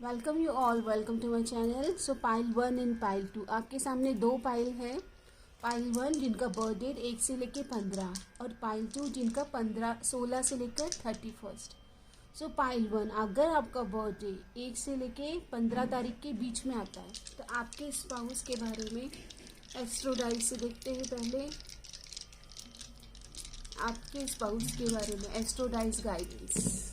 Welcome you all, welcome to my channel. So pile 1 and pile 2 आपके सामने दो pile है। पाइल 1 जिनका बर्थ डेट 1 से लेकर 15 और पाइल 2 जिनका 16 से लेकर 31। सो पाइल 1, अगर आपका बर्थडे 1 से लेकर 15 तारीख के बीच में आता है तो आपके स्पाउस के बारे में एस्ट्रोडाइज से देखते हैं। पहले आपके स्पाउस के बारे में एस्ट्रोडाइज गाइडेंस।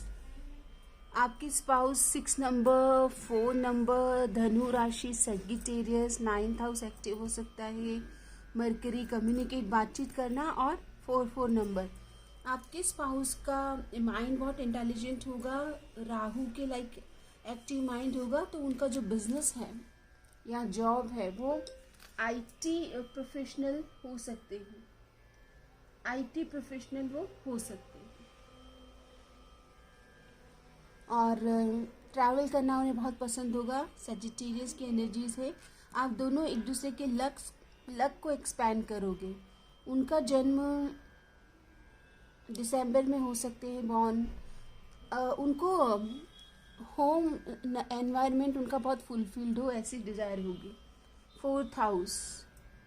आपकी स्पाउस 6 नंबर, 4 नंबर, धनु राशि, सेजिटेरियस, 9th हाउस एक्टिव हो सकता है। मरकरी कम्युनिकेट, बातचीत करना, और 4 नंबर। आपके स्पाउस का माइंड बहुत इंटेलिजेंट होगा, राहु के लाइक एक्टिव माइंड होगा। तो उनका जो बिजनेस है या जॉब है वो आईटी प्रोफेशनल हो सकते हैं। आईटी प्रोफेशनल वो हो सकते हैं और ट्रैवल करना उन्हें बहुत पसंद होगा। सेजिटेरियस की एनर्जीज है। आप दोनों एक दूसरे के लक को एक्सपैंड करोगे। उनका जन्म दिसंबर में हो सकते हैं बॉर्न। उनको होम एनवायरनमेंट उनका बहुत फुलफिल्ड हो, ऐसी डिज़ायर होगी। 4th हाउस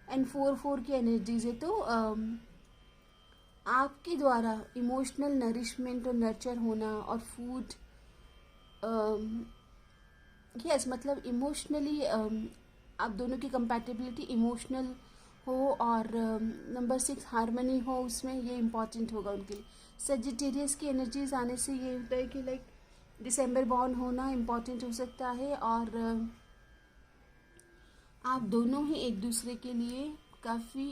एंड 4 की एनर्जीज है। तो आपके द्वारा इमोशनल नरिशमेंट और नर्चर होना और फूड यस मतलब इमोशनली आप दोनों की कंपैटिबिलिटी इमोशनल हो और नंबर 6 हारमनी हो, उसमें ये इम्पॉर्टेंट होगा उनके लिए। सेजिटेरियस की एनर्जीज आने से ये होता है कि लाइक दिसंबर बॉर्न होना इम्पॉर्टेंट हो सकता है और आप दोनों ही एक दूसरे के लिए काफ़ी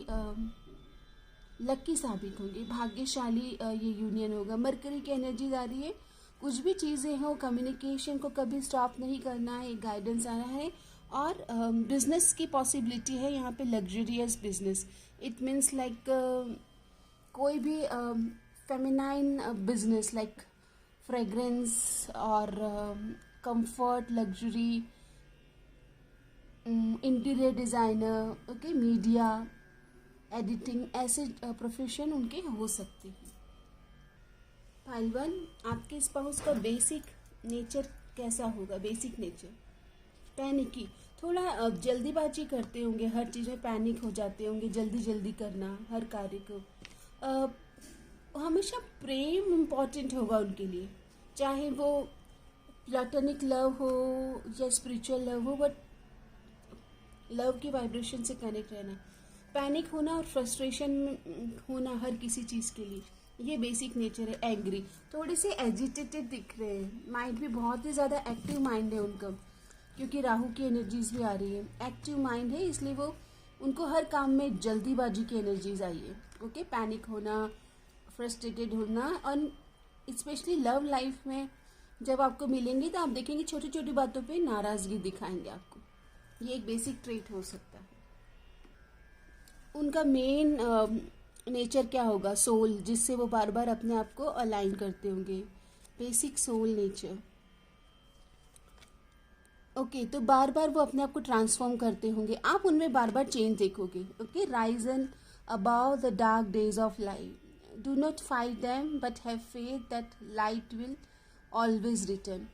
लकी साबित होंगे, भाग्यशाली ये यूनियन होगा। मरकरी की एनर्जीज आ रही है। कुछ भी चीज़ें हो, कम्युनिकेशन को कभी स्टॉप नहीं करना है, एक गाइडेंस आ रहा है। और बिजनेस की पॉसिबिलिटी है यहाँ पे, luxurious business. It means like कोई भी फेमिनाइन बिजनेस लाइक फ्रेग्रेंस और comfort, luxury, interior designer, okay, media, editing, ऐसे प्रोफेशन उनके हो सकते हैं। पाइल 1, आपके स्पाउस का बेसिक नेचर कैसा होगा? बेसिक नेचर पैनिकी, थोड़ा जल्दीबाजी करते होंगे, हर चीज़ में पैनिक हो जाते होंगे, जल्दी करना हर कार्य को। हमेशा प्रेम इम्पॉर्टेंट होगा उनके लिए, चाहे वो प्लेटोनिक लव हो या स्पिरिचुअल लव हो, बट लव की वाइब्रेशन से कनेक्ट रहना। पैनिक होना और फ्रस्ट्रेशन होना हर किसी चीज़ के लिए, ये बेसिक नेचर है। एंग्री, थोड़े से एजिटेटेड दिख रहे हैं। माइंड भी बहुत ही ज़्यादा एक्टिव माइंड है उनका, क्योंकि राहु की एनर्जीज भी आ रही है। एक्टिव माइंड है, इसलिए वो उनको हर काम में जल्दीबाजी की एनर्जीज आई है। ओके, पैनिक होना, फ्रस्ट्रेटेड होना, और स्पेशली लव लाइफ में जब आपको मिलेंगे तो आप देखेंगे छोटी छोटी बातों पे नाराज़गी दिखाएंगे आपको। ये एक बेसिक ट्रेट हो सकता है। उनका मेन नेचर क्या होगा? सोल, जिससे वो बार बार अपने आप को अलाइन करते होंगे। Basic soul nature. ओके, तो बार बार वो अपने आप को ट्रांसफॉर्म करते होंगे, आप उनमें बार बार चेंज देखोगे। Okay, rise and about the dark days of life, do not fight them but have faith that light will always return.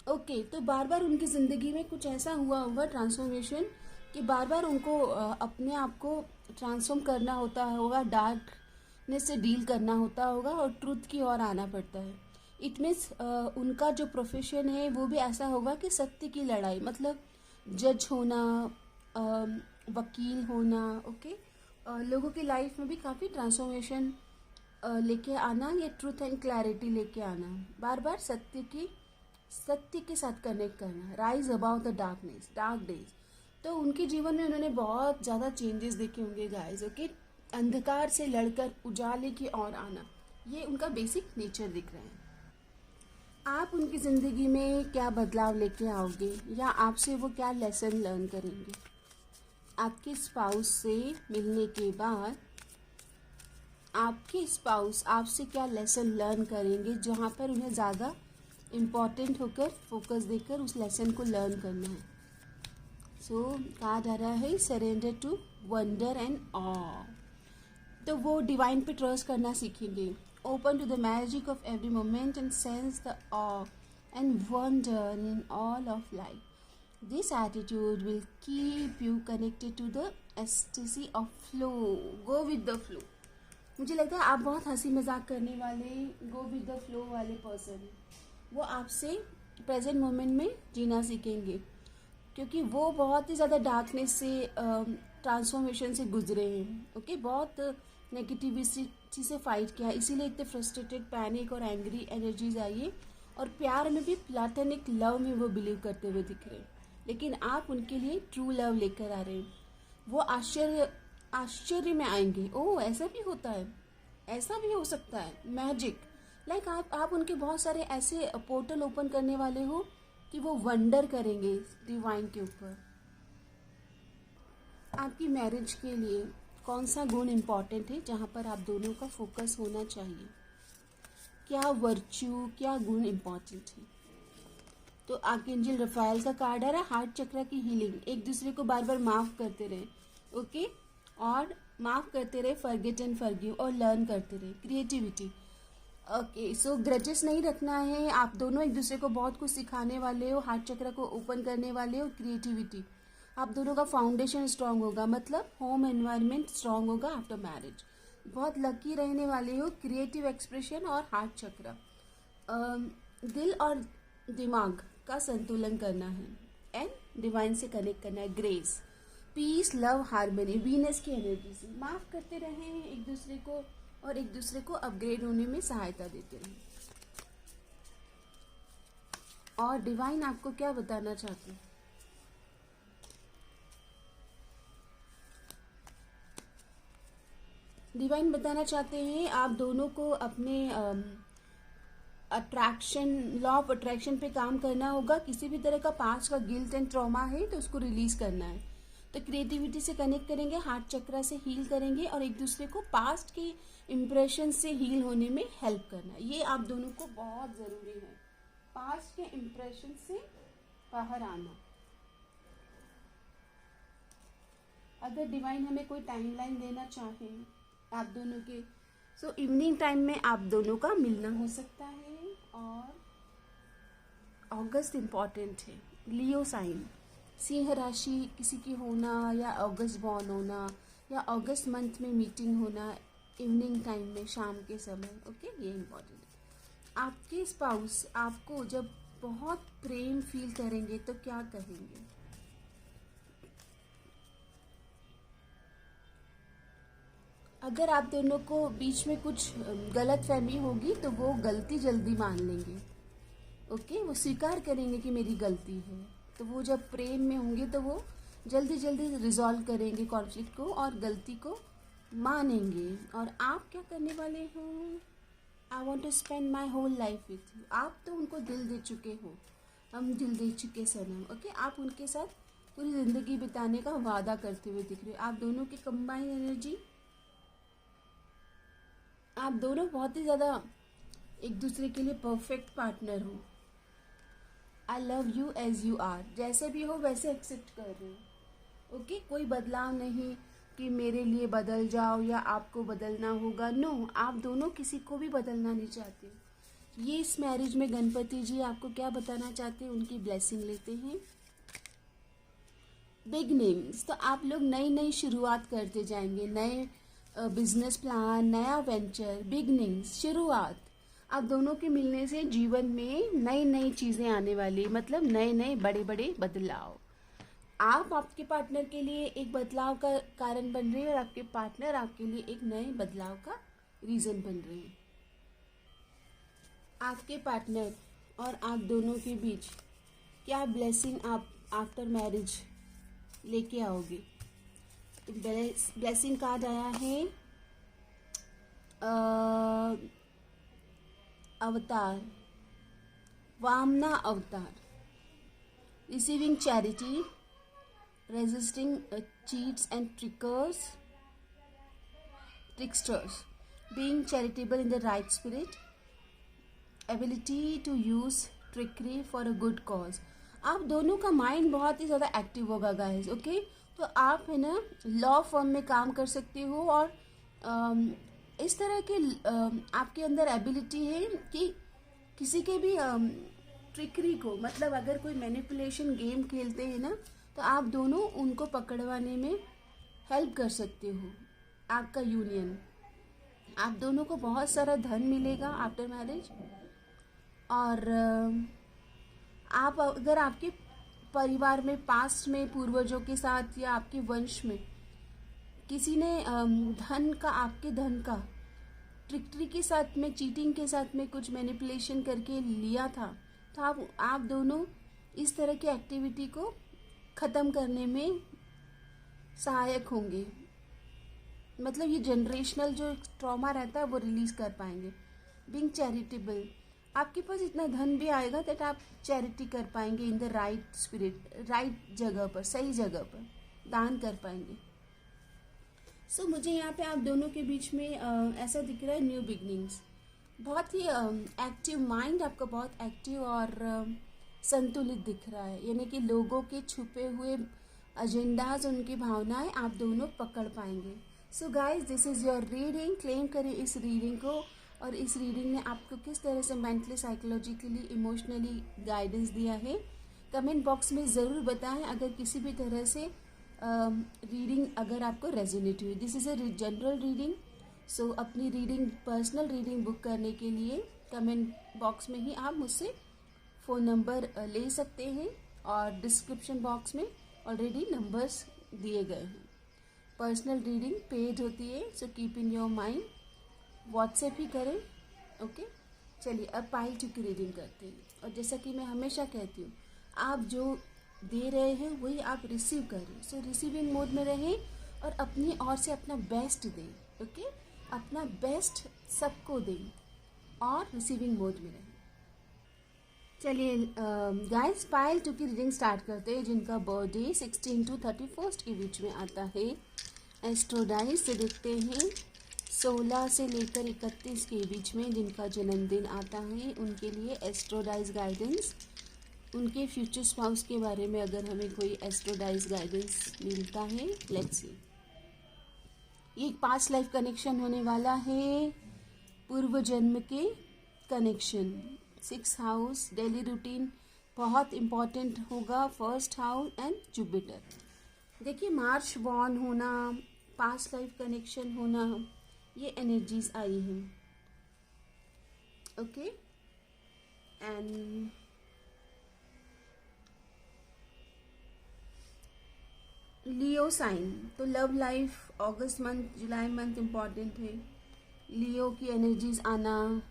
Okay, तो बार बार उनकी ज़िंदगी में कुछ ऐसा हुआ होगा ट्रांसफॉर्मेशन कि बार बार उनको अपने आप को ट्रांसफॉर्म करना होता होगा, डार्कनेस से डील करना होता होगा और ट्रूथ की ओर आना पड़ता है। इट मीन्स उनका जो प्रोफेशन है वो भी ऐसा होगा कि सत्य की लड़ाई, मतलब जज होना, वकील होना। ओके, लोगों की लाइफ में भी काफ़ी ट्रांसफॉर्मेशन लेके आना, ये ट्रूथ एंड क्लैरिटी लेके आना, बार बार सत्य के साथ कनेक्ट करना। Rise about the dark days. तो उनके जीवन में उन्होंने बहुत ज़्यादा चेंजेस देखे होंगे गाइस। ओके, अंधकार से लड़कर उजाले की ओर आना, ये उनका बेसिक नेचर दिख रहा है। आप उनकी ज़िंदगी में क्या बदलाव लेके आओगे या आपसे वो क्या लेसन लर्न करेंगे? आपके स्पाउस से मिलने के बाद आपके स्पाउस आपसे क्या लेसन लर्न करेंगे, जहाँ पर उन्हें ज़्यादा इम्पॉर्टेंट होकर फोकस देकर उस लेसन को लर्न करना है। सो कार्ड आ रहा है surrender to wonder and awe. तो वो डिवाइन पे ट्रस्ट करना सीखेंगे। Open to the magic of every moment and sense the awe and wonder in all of life. This attitude will keep you connected to the ecstasy of flow. Go with the flow. मुझे लगता है आप बहुत हंसी मजाक करने वाले, go with the flow वाले पर्सन हैं. वो आपसे प्रेजेंट मोमेंट में जीना सीखेंगे, क्योंकि वो बहुत ही ज़्यादा डार्कनेस से ट्रांसफॉर्मेशन से गुजरे हैं. ओके, बहुत नेगेटिविटी से फाइट किया, इसीलिए इतने फ्रस्ट्रेटेड, पैनिक और एंग्री एनर्जीज आई है. और प्यार में भी प्लेटोनिक लव में वो बिलीव करते हुए दिख रहे हैं, लेकिन आप उनके लिए ट्रू लव लेकर आ रहे हैं. वो आश्चर्य में आएंगे. ओह, ऐसा भी होता है, ऐसा भी हो सकता है, मैजिक. लाइक आप उनके बहुत सारे ऐसे पोर्टल ओपन करने वाले हो कि वो वंडर करेंगे डिवाइन के ऊपर. आपकी मैरिज के लिए कौन सा गुण इम्पॉर्टेंट है जहाँ पर आप दोनों का फोकस होना चाहिए? क्या वर्च्यू, क्या गुण इम्पॉर्टेंट है? तो आर्कएंजल रफाएल का कार्ड आ रहा है, हार्ट चक्र की हीलिंग. एक दूसरे को बार बार माफ करते रहे. ओके, और माफ करते रहे, फॉरगेट एंड फॉरगिव, और लर्न करते रहे. क्रिएटिविटी. ओके, सो ग्रजेस नहीं रखना है. आप दोनों एक दूसरे को बहुत कुछ सिखाने वाले हो, हार्ट चक्र को ओपन करने वाले हो. क्रिएटिविटी, आप दोनों का फाउंडेशन स्ट्रांग होगा, मतलब होम एनवायरनमेंट स्ट्रांग होगा आफ्टर मैरिज. बहुत लकी रहने वाले हो. क्रिएटिव एक्सप्रेशन और हार्ट चक्र. दिल और दिमाग का संतुलन करना है एंड डिवाइन से कनेक्ट करना है. Grace, peace, love, harmony, Venus की एनर्जी से माफ करते रहें एक दूसरे को, और एक दूसरे को अपग्रेड होने में सहायता देते रहें. और डिवाइन आपको क्या बताना चाहते हैं? डिवाइन बताना चाहते हैं आप दोनों को अपने अट्रैक्शन, लॉ ऑफ अट्रैक्शन पे काम करना होगा. किसी भी तरह का पास्ट का गिल्ट एंड ट्रॉमा है तो उसको रिलीज करना है. तो क्रिएटिविटी से कनेक्ट करेंगे, हार्ट चक्र से हील करेंगे, और एक दूसरे को पास्ट के इम्प्रेशन से हील होने में हेल्प करना है. ये आप दोनों को बहुत ज़रूरी है, पास्ट के इम्प्रेशन से बाहर आना. अगर डिवाइन हमें कोई टाइमलाइन देना चाहे आप दोनों के, सो इवनिंग टाइम में आप दोनों का मिलना हो सकता है. और अगस्त इम्पॉर्टेंट है. लियो साइन, सिंह राशि किसी की होना, या अगस्त बॉर्न होना, या अगस्त मंथ में मीटिंग होना इवनिंग टाइम में, शाम के समय. ओके, ये इम्पॉर्टेंट है. आपके स्पाउस आपको जब बहुत प्रेम फील करेंगे तो क्या कहेंगे? अगर आप दोनों को बीच में कुछ गलत फहमी होगी तो वो गलती जल्दी मान लेंगे. ओके, वो स्वीकार करेंगे कि मेरी गलती है. तो वो जब प्रेम में होंगे तो वो जल्दी जल्दी रिजॉल्व करेंगे कॉन्फ्लिक्ट को और गलती को मानेंगे. और आप क्या करने वाले हो? I want to spend my whole life with you. आप तो उनको दिल दे चुके हो, हम दिल दे चुके सनम. ओके, आप उनके साथ पूरी ज़िंदगी बिताने का वादा करते हुए दिख रहे हो. आप दोनों की कंबाइन एनर्जी, आप दोनों बहुत ही ज़्यादा एक दूसरे के लिए परफेक्ट पार्टनर हो. I love you as you are, जैसे भी हो वैसे एक्सेप्ट कर रहे हो. ओके, कोई बदलाव नहीं कि मेरे लिए बदल जाओ या आपको बदलना होगा. नो, आप दोनों किसी को भी बदलना नहीं चाहते. ये इस मैरिज में गणपति जी आपको क्या बताना चाहते हैं, उनकी ब्लेसिंग लेते हैं. बिगनिंग्स, तो आप लोग नई नई शुरुआत करते जाएंगे, नए बिजनेस प्लान, नया वेंचर. बिगनिंग्स, शुरुआत. आप दोनों के मिलने से जीवन में नई नई चीज़ें आने वाली, मतलब नए नए बड़े बड़े बदलाव. आप आपके पार्टनर के लिए एक बदलाव का कारण बन रहे हैं और आपके पार्टनर आपके लिए एक नए बदलाव का रीज़न बन रहे हैं. आपके पार्टनर और आप दोनों के बीच क्या ब्लेसिंग आप आफ्टर मैरिज लेके आओगे? तो ब्लेसिंग कार्ड आया है अवतार, वामना अवतार. Receiving charity, resisting cheats and tricksters, being charitable in the right spirit, ability to use trickery for a good cause. आप दोनों का माइंड बहुत ही ज़्यादा एक्टिव होगा गाइस. ओके, तो आप है ना लॉ फर्म में काम कर सकते हो, और इस तरह के आपके अंदर एबिलिटी है कि किसी के भी ट्रिकरी को, मतलब अगर कोई मैनिपुलेशन गेम खेलते हैं ना, तो आप दोनों उनको पकड़वाने में हेल्प कर सकते हो। आपका यूनियन, आप दोनों को बहुत सारा धन मिलेगा आफ्टर मैरिज। और आप अगर आपके परिवार में पास्ट में पूर्वजों के साथ या आपके वंश में किसी ने धन का, आपके धन का ट्रिकरी के साथ में, चीटिंग के साथ में कुछ मैनिपुलेशन करके लिया था, तो आप दोनों इस तरह की एक्टिविटी को ख़त्म करने में सहायक होंगे। मतलब ये जनरेशनल जो ट्रॉमा रहता है वो रिलीज़ कर पाएंगे। बीइंग चैरिटेबल, आपके पास इतना धन भी आएगा दैट आप चैरिटी कर पाएंगे in the right spirit, right जगह पर, सही जगह पर दान कर पाएंगे। सो मुझे यहाँ पे आप दोनों के बीच में ऐसा दिख रहा है न्यू बिगनिंग्स। बहुत ही एक्टिव माइंड आपका, बहुत एक्टिव और संतुलित दिख रहा है, यानी कि लोगों के छुपे हुए एजेंडाज, उनकी भावनाएं आप दोनों पकड़ पाएंगे। So guys, this is your reading. Claim करें इस रीडिंग को, और इस रीडिंग ने आपको किस तरह से मेंटली, साइकोलॉजिकली, इमोशनली गाइडेंस दिया है कमेंट बॉक्स में ज़रूर बताएं। अगर किसी भी तरह से रीडिंग अगर आपको रेजोनेट हुई, this is a general reading. So अपनी रीडिंग, पर्सनल रीडिंग बुक करने के लिए कमेंट बॉक्स में ही आप मुझसे फ़ोन नंबर ले सकते हैं, और डिस्क्रिप्शन बॉक्स में ऑलरेडी नंबर्स दिए गए हैं। पर्सनल रीडिंग पेड होती है, so keep in your mind. WhatsApp ही करें, ओके। चलिए अब पाइल 2 की रीडिंग करते हैं। और जैसा कि मैं हमेशा कहती हूँ, आप जो दे रहे हैं वही आप रिसीव करें। सो रिसीविंग मोड में रहें और अपनी ओर से अपना बेस्ट दें, ओके। अपना बेस्ट सबको दें और रिसीविंग मोड में रहें। चलिए गाइस, पाइल 2 की रीडिंग स्टार्ट करते हैं, जिनका बर्थडे 16 to 31 के बीच में आता है। एस्ट्रोडाइज से देखते हैं 16 से लेकर 31 के बीच में जिनका जन्मदिन आता है, उनके लिए एस्ट्रोडाइज गाइडेंस, उनके फ्यूचर स्पाउस के बारे में अगर हमें कोई एस्ट्रोडाइज गाइडेंस मिलता है। लेट्स सी, ये एक पास्ट लाइफ कनेक्शन होने वाला है, पूर्व जन्म के connection. 6th house, daily routine बहुत इम्पॉर्टेंट होगा, 1st हाउस एंड जुपिटर। देखिए, मार्च बॉर्न होना, पास्ट लाइफ कनेक्शन होना, ये एनर्जीज आई हैं, ओके। एंड लियो साइन, तो लव लाइफ अगस्त मंथ, जुलाई मंथ इम्पॉर्टेंट है। लियो की एनर्जीज आना,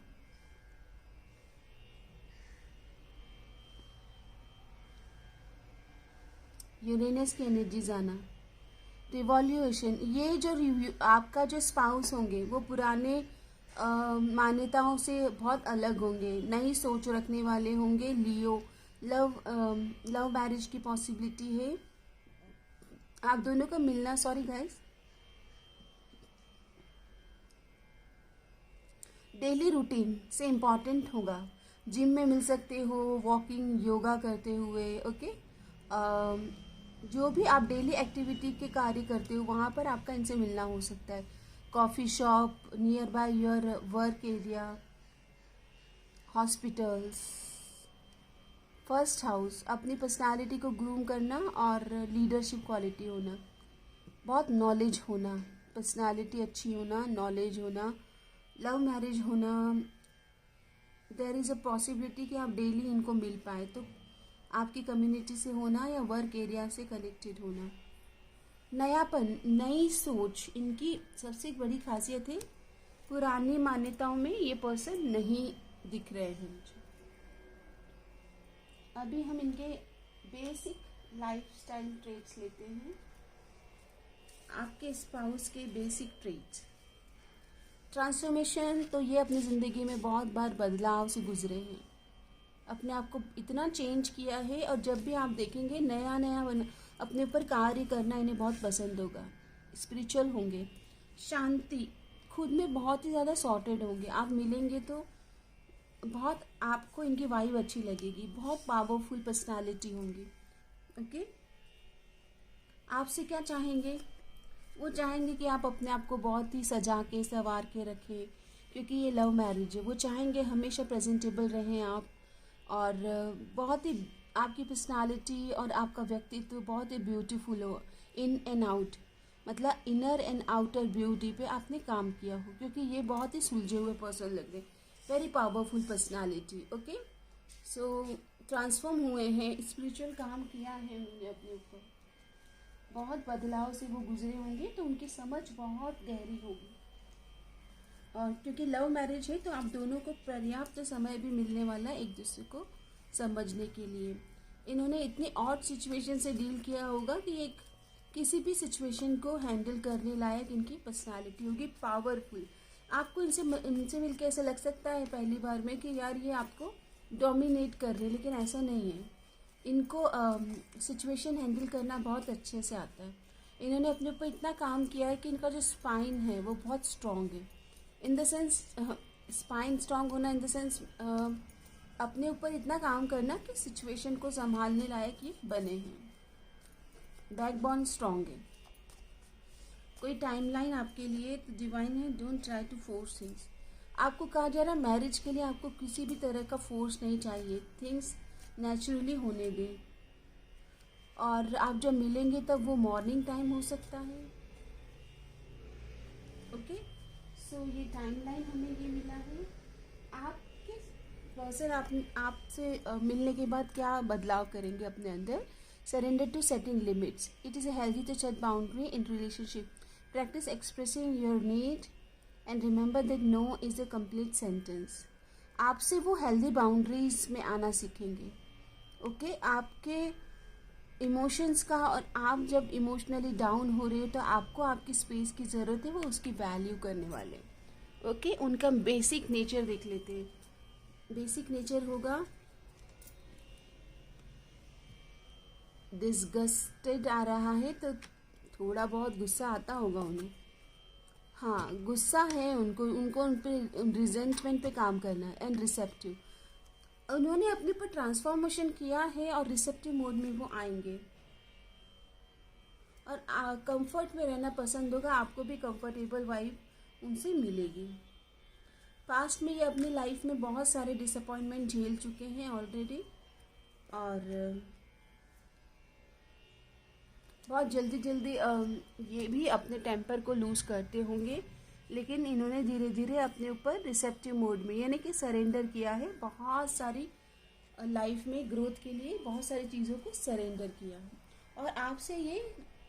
यूरेनस की एनर्जीज आना, रिवॉल्यूशन। ये जो आपका जो स्पाउस होंगे वो पुराने मान्यताओं से बहुत अलग होंगे, नई सोच रखने वाले होंगे। लियो, लव मैरिज की पॉसिबिलिटी है आप दोनों का मिलना। सॉरी गाइस, डेली रूटीन से इम्पॉर्टेंट होगा, जिम में मिल सकते हो, वॉकिंग, योगा करते हुए, ओके। जो भी आप डेली एक्टिविटी के कार्य करते हो वहाँ पर आपका इनसे मिलना हो सकता है। Coffee shop near by your work area, hospitals. 1st house, अपनी पर्सनालिटी को ग्रूम करना और लीडरशिप क्वालिटी होना, बहुत नॉलेज होना, पर्सनालिटी अच्छी होना, नॉलेज होना, लव मैरिज होना। देयर इज़ अ पॉसिबिलिटी कि आप डेली इनको मिल पाए, तो आपकी कम्युनिटी से होना या वर्क एरिया से कनेक्टेड होना। नयापन, नई सोच, इनकी सबसे बड़ी खासियत है। पुरानी मान्यताओं में ये पर्सन नहीं दिख रहे हैं मुझे। अभी हम इनके बेसिक लाइफस्टाइल ट्रेट्स लेते हैं, आपके स्पाउस के बेसिक ट्रेट्स। ट्रांसफॉर्मेशन, तो ये अपनी ज़िंदगी में बहुत बार बदलाव से गुजरे हैं, अपने आप को इतना चेंज किया है, और जब भी आप देखेंगे नया नया अपने ऊपर कार्य करना इन्हें बहुत पसंद होगा। स्पिरिचुअल होंगे, शांति, खुद में बहुत ही ज़्यादा सॉर्टेड होंगे। आप मिलेंगे तो बहुत आपको इनकी वाइब अच्छी लगेगी, बहुत पावरफुल पर्सनालिटी होंगी, ओके। आपसे क्या चाहेंगे? वो चाहेंगे कि आप अपने आप को बहुत ही सजा के, संवार के रखें, क्योंकि ये लव मैरिज है। वो चाहेंगे हमेशा प्रेजेंटेबल रहें आप, और बहुत ही आपकी पर्सनालिटी और आपका व्यक्तित्व बहुत ही ब्यूटीफुल हो, इन एंड आउट, मतलब इनर एंड आउटर ब्यूटी पे आपने काम किया हो, क्योंकि ये बहुत ही सुलझे हुए पर्सन लग रहे हैं, वेरी पावरफुल पर्सनालिटी। ओके, सो ट्रांसफॉर्म हुए हैं, स्पिरिचुअल काम किया है उन्होंने अपने ऊपर, बहुत बदलाव से वो गुजरे होंगे, तो उनकी समझ बहुत गहरी होगी। और क्योंकि लव मैरिज है तो आप दोनों को पर्याप्त समय भी मिलने वाला है एक दूसरे को समझने के लिए। इन्होंने इतनी ऑड सिचुएशन से डील किया होगा कि एक किसी भी सिचुएशन को हैंडल करने लायक इनकी पर्सनालिटी होगी, पावरफुल। आपको इनसे मिलकर ऐसा लग सकता है पहली बार में कि यार ये आपको डोमिनेट कर रहे हैं, लेकिन ऐसा नहीं है। इनको सिचुएशन हैंडल करना बहुत अच्छे से आता है। इन्होंने अपने ऊपर इतना काम किया है कि इनका जो स्पाइन है वो बहुत स्ट्रॉन्ग है, in the sense spine strong होना, इन द सेंस अपने ऊपर इतना काम करना कि सिचुएशन को संभालने लायक ये बने हैं, बैकबोन स्ट्रॉन्ग है। कोई टाइमलाइन आपके लिए तो डिवाइन है, don't try to force things. आपको कहा जा रहा है मैरिज के लिए आपको किसी भी तरह का फोर्स नहीं चाहिए, थिंग्स नेचुरली होने दें। और आप जब मिलेंगे तब वो मॉर्निंग टाइम हो सकता है। ओके, सो ये टाइमलाइन हमें ये मिला है। आपके पर्सन आपसे मिलने के बाद क्या बदलाव करेंगे अपने अंदर? Surrender to setting limits, it is a healthy to set boundary in relationship, practice expressing your need and remember that no is a complete sentence. आपसे वो हेल्दी बाउंड्रीज में आना सीखेंगे। ओके, आपके इमोशंस का, और आप जब इमोशनली डाउन हो रहे हो तो आपको आपकी स्पेस की ज़रूरत है, वो उसकी वैल्यू करने वाले। ओके, उनका बेसिक नेचर देख लेते हैं। बेसिक नेचर होगा डिसगस्टेड आ रहा है तो थोड़ा बहुत गुस्सा आता होगा उन्हें। हाँ, गुस्सा है उनको उन पे रिजेंटमेंट पे काम करना है। एंड रिसेप्टिव, उन्होंने अपने पर ट्रांसफॉर्मेशन किया है और रिसेप्टिव मोड में वो आएंगे और कंफर्ट में रहना पसंद होगा। आपको भी कंफर्टेबल वाइब उनसे मिलेगी। पास्ट में ये अपनी लाइफ में बहुत सारे डिसअपॉइंटमेंट झेल चुके हैं ऑलरेडी, और बहुत जल्दी जल्दी ये भी अपने टेम्पर को लूज़ करते होंगे, लेकिन इन्होंने धीरे धीरे अपने ऊपर रिसेप्टिव मोड में, यानी कि सरेंडर किया है। बहुत सारी लाइफ में ग्रोथ के लिए बहुत सारी चीज़ों को सरेंडर किया है, और आपसे ये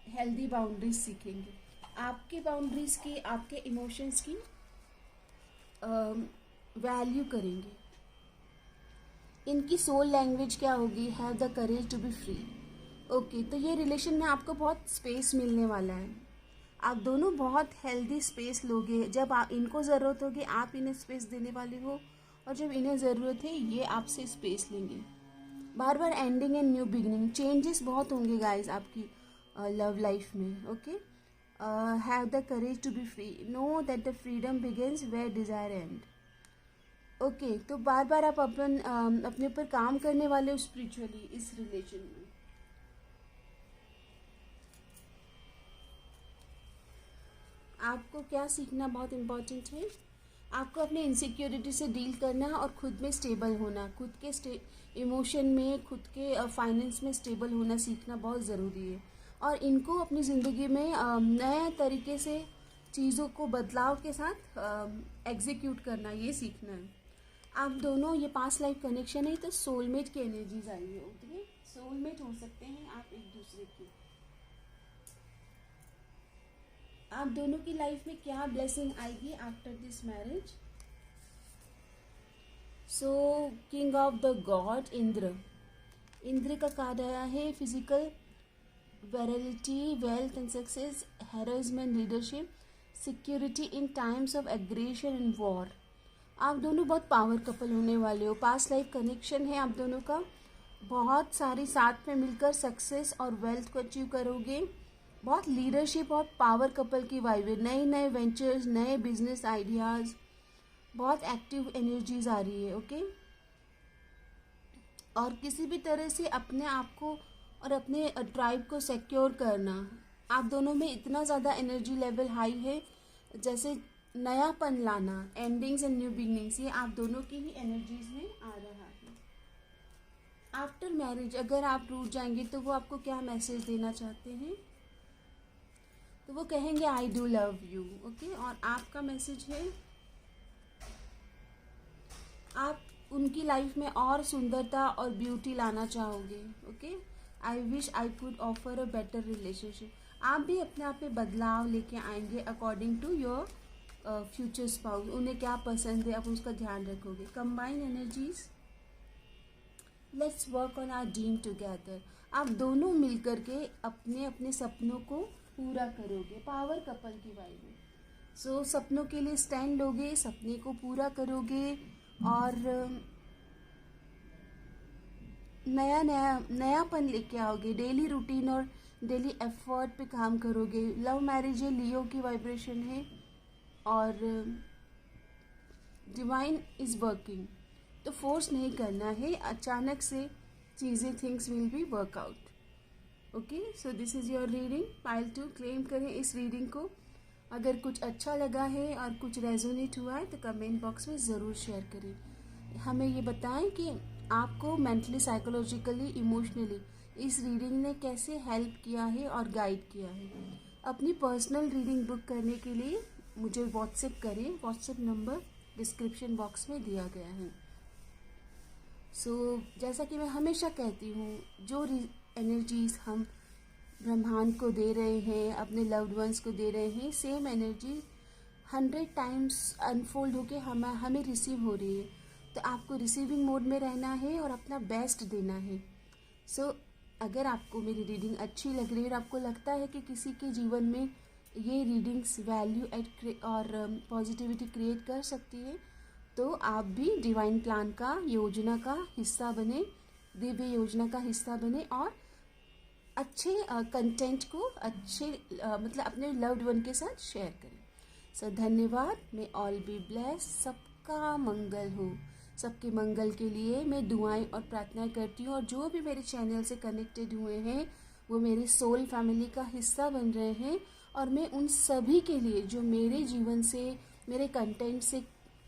हेल्दी बाउंड्रीज सीखेंगे, आपके बाउंड्रीज की, आपके इमोशंस की वैल्यू करेंगे। इनकी सोल लैंग्वेज क्या होगी? Have the courage to be free. Okay, तो ये रिलेशन में आपको बहुत स्पेस मिलने वाला है। आप दोनों बहुत हेल्दी स्पेस लोगे। जब इनको ज़रूरत होगी आप इन्हें स्पेस देने वाले हो, और जब इन्हें ज़रूरत है ये आपसे स्पेस लेंगे। बार बार ending and new beginning, changes बहुत होंगे गाइस आपकी लव लाइफ में। Okay, have the courage to be free, know that the freedom begins where desire end. Okay, तो बार बार आप अपने ऊपर काम करने वाले हो स्पिरिचुअली इस रिलेशन में। आपको क्या सीखना बहुत इम्पोर्टेंट है? आपको अपने इनसिक्योरिटी से डील करना और खुद में स्टेबल होना, खुद के इमोशन में, खुद के फाइनेंस में स्टेबल होना सीखना बहुत ज़रूरी है। और इनको अपनी ज़िंदगी में नए तरीके से चीज़ों को बदलाव के साथ एग्जीक्यूट करना, ये सीखना है। आप दोनों, ये पास्ट लाइफ कनेक्शन है तो सोलमेट की एनर्जीज आई है। ओके, सोलमेट हो सकते हैं आप एक दूसरे के। आप दोनों की लाइफ में क्या ब्लेसिंग आएगी after this marriage? So king of the god Indra, Indra का कार्ड आया है physical virility, wealth and success, heroism and leadership, security in times of aggression and war. आप दोनों बहुत पावर कपल होने वाले हो। पास्ट लाइफ कनेक्शन है आप दोनों का। बहुत सारी साथ में मिलकर सक्सेस और वेल्थ को अचीव करोगे। बहुत लीडरशिप और पावर कपल की वाइब है। नए नए वेंचर्स, नए बिजनेस आइडियाज़, बहुत एक्टिव एनर्जीज आ रही है। ओके, और किसी भी तरह से अपने आप को और अपने ट्राइब को सिक्योर करना, आप दोनों में इतना ज़्यादा एनर्जी लेवल हाई है, जैसे नयापन लाना, एंडिंग्स एंड न्यू बिगनिंग्स, ये आप दोनों की ही एनर्जीज में आ रहा है। आफ्टर मैरिज अगर आप रूठ जाएंगे तो वो आपको क्या मैसेज देना चाहते हैं? तो वो कहेंगे I do love you, okay. और आपका मैसेज है आप उनकी लाइफ में और सुंदरता और ब्यूटी लाना चाहोगे, okay. I wish I could offer a better relationship. आप भी अपने आप में बदलाव लेके आएंगे according to your future spouse. उन्हें क्या पसंद है आप उसका ध्यान रखोगे। Combine energies, let's work on our dream together. आप दोनों मिलकर के अपने अपने सपनों को पूरा करोगे। पावर कपल की वाइब है। सो सपनों के लिए स्टैंड लोगे, सपने को पूरा करोगे और नयापन लेके आओगे। डेली रूटीन और डेली एफर्ट पे काम करोगे। लव मैरिज है, लियो की वाइब्रेशन है और डिवाइन इज वर्किंग। तो फोर्स नहीं करना है, अचानक से चीज़ें things will be workout, okay. So this is your reading. Pile 2 claim करें इस रीडिंग को। अगर कुछ अच्छा लगा है और कुछ रेजोनेट हुआ है तो कमेंट बॉक्स में ज़रूर शेयर करें। हमें ये बताएं कि आपको मेंटली, साइकोलॉजिकली, इमोशनली इस रीडिंग ने कैसे हेल्प किया है और गाइड किया है। अपनी पर्सनल रीडिंग बुक करने के लिए मुझे व्हाट्सएप करें। व्हाट्सएप नंबर डिस्क्रिप्शन बॉक्स में दिया गया है। सो जैसा कि मैं हमेशा कहती हूँ, जो एनर्जीज हम ब्रह्मांड को दे रहे हैं, अपने लव्ड वंस को दे रहे हैं, सेम एनर्जी 100 टाइम्स अनफोल्ड होके हमें रिसीव हो रही है। तो आपको रिसीविंग मोड में रहना है और अपना बेस्ट देना है। सो अगर आपको मेरी रीडिंग अच्छी लग रही है और आपको लगता है कि किसी के जीवन में ये रीडिंग्स वैल्यू एड और पॉजिटिविटी क्रिएट कर सकती है, तो आप भी डिवाइन प्लान का योजना का हिस्सा बने, दिव्य योजना का हिस्सा बने और अच्छे कंटेंट को अच्छे मतलब अपने लव्ड वन के साथ शेयर करें। सो धन्यवाद। मैं ऑल बी ब्लेस। सबका मंगल हो। सबके मंगल के लिए मैं दुआएं और प्रार्थना करती हूँ। और जो भी मेरे चैनल से कनेक्टेड हुए हैं वो मेरे सोल फैमिली का हिस्सा बन रहे हैं। और मैं उन सभी के लिए जो मेरे जीवन से, मेरे कंटेंट से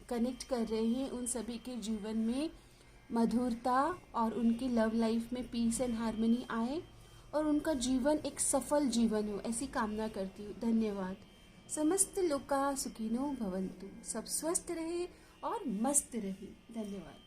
कनेक्ट कर रहे हैं, उन सभी के जीवन में मधुरता और उनकी लव लाइफ में पीस एंड हार्मनी आए और उनका जीवन एक सफल जीवन हो, ऐसी कामना करती हूँ। धन्यवाद। समस्त लोका सुखिनो भवन्तु। सब स्वस्थ रहे और मस्त रहे। धन्यवाद।